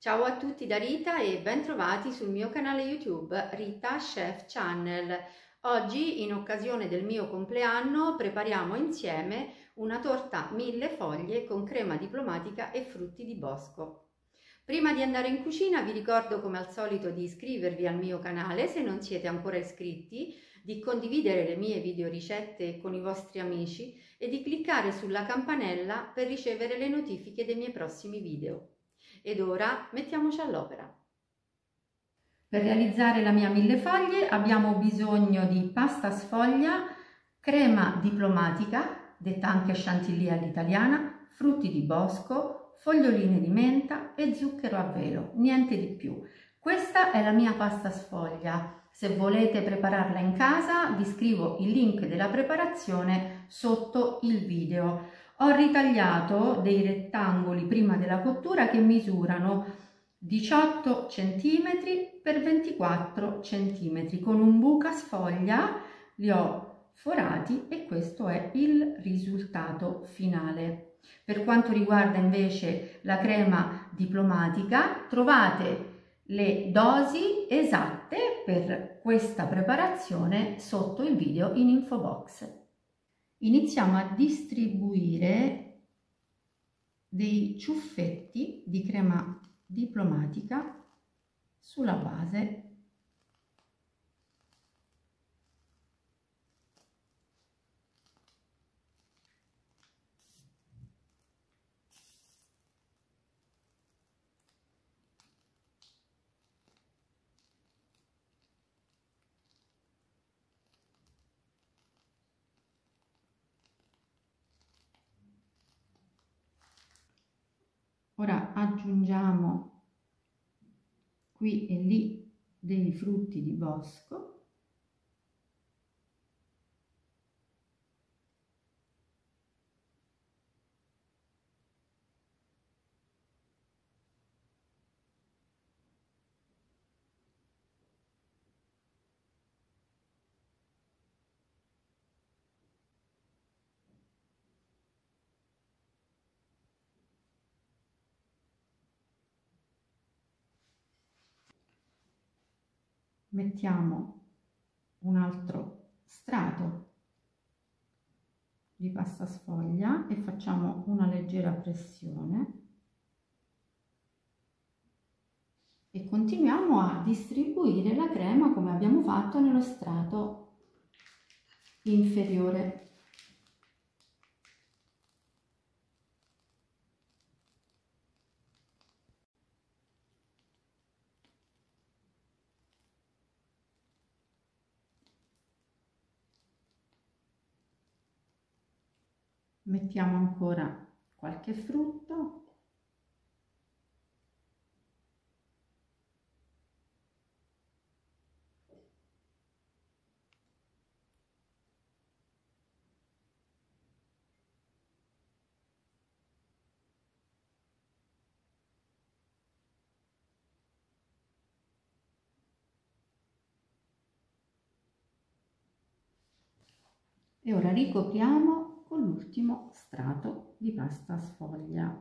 Ciao a tutti da Rita e bentrovati sul mio canale YouTube Rita Chef Channel. Oggi, in occasione del mio compleanno, prepariamo insieme una torta mille foglie con crema diplomatica e frutti di bosco. Prima di andare in cucina vi ricordo come al solito di iscrivervi al mio canale se non siete ancora iscritti, di condividere le mie video ricette con i vostri amici e di cliccare sulla campanella per ricevere le notifiche dei miei prossimi video. Ed ora mettiamoci all'opera. Per realizzare la mia millefoglie abbiamo bisogno di pasta sfoglia, crema diplomatica, detta anche chantilly all'italiana, frutti di bosco, foglioline di menta e zucchero a velo, niente di più. Questa è la mia pasta sfoglia. Se volete prepararla in casa vi scrivo il link della preparazione sotto il video. Ho ritagliato dei rettangoli prima della cottura che misurano 18 cm per 24 cm. Con un buca sfoglia li ho forati e questo è il risultato finale. Per quanto riguarda invece la crema diplomatica, trovate le dosi esatte per questa preparazione sotto il video in info box. Iniziamo a distribuire dei ciuffetti di crema diplomatica sulla base . Ora aggiungiamo qui e lì dei frutti di bosco . Mettiamo un altro strato di pasta sfoglia e facciamo una leggera pressione e continuiamo a distribuire la crema come abbiamo fatto nello strato inferiore. Mettiamo ancora qualche frutto . E ora ricopriamo con l'ultimo strato di pasta sfoglia .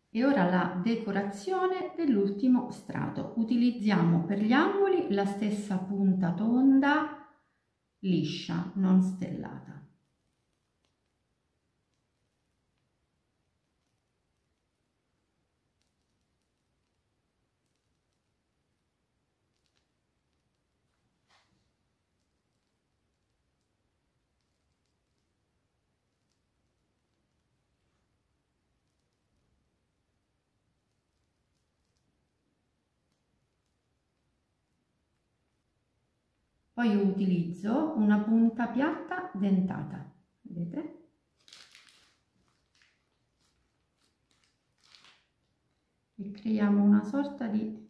E ora la decorazione dell'ultimo strato. Utilizziamo per gli angoli la stessa punta tonda liscia, non stellata. Poi io utilizzo una punta piatta dentata, vedete? E creiamo una sorta di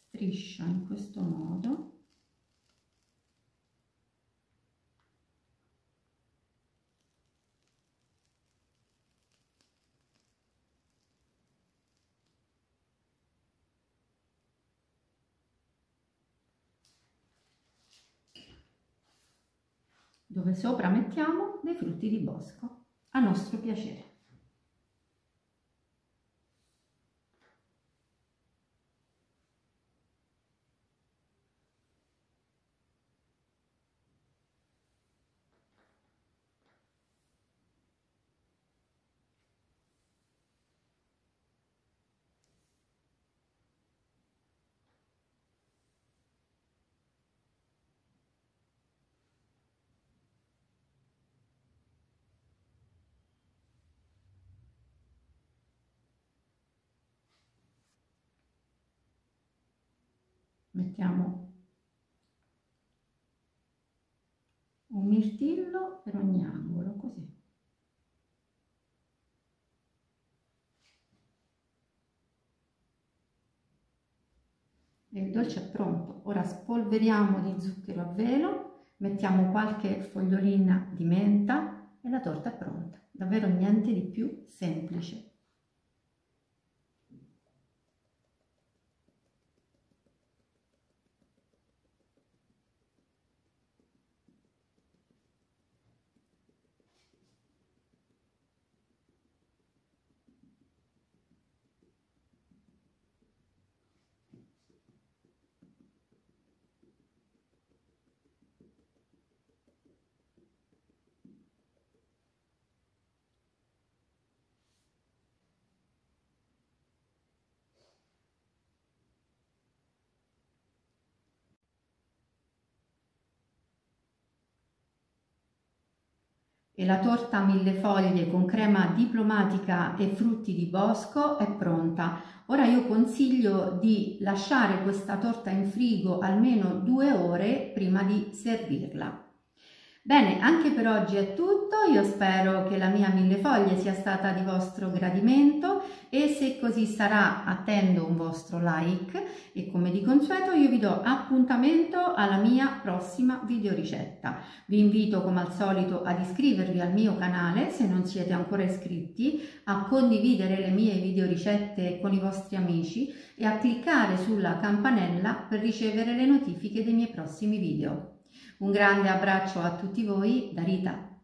striscia in questo modo . dove sopra mettiamo dei frutti di bosco a nostro piacere. Mettiamo un mirtillo per ogni angolo, così. E il dolce è pronto. Ora spolveriamo di zucchero a velo, mettiamo qualche fogliolina di menta e la torta è pronta. Davvero niente di più semplice. E la torta millefoglie con crema diplomatica e frutti di bosco è pronta. Ora io consiglio di lasciare questa torta in frigo almeno 2 ore prima di servirla. Bene, anche per oggi è tutto, io spero che la mia millefoglie sia stata di vostro gradimento e se così sarà attendo un vostro like e come di consueto io vi do appuntamento alla mia prossima videoricetta. Vi invito come al solito ad iscrivervi al mio canale se non siete ancora iscritti, a condividere le mie videoricette con i vostri amici e a cliccare sulla campanella per ricevere le notifiche dei miei prossimi video. Un grande abbraccio a tutti voi da Rita.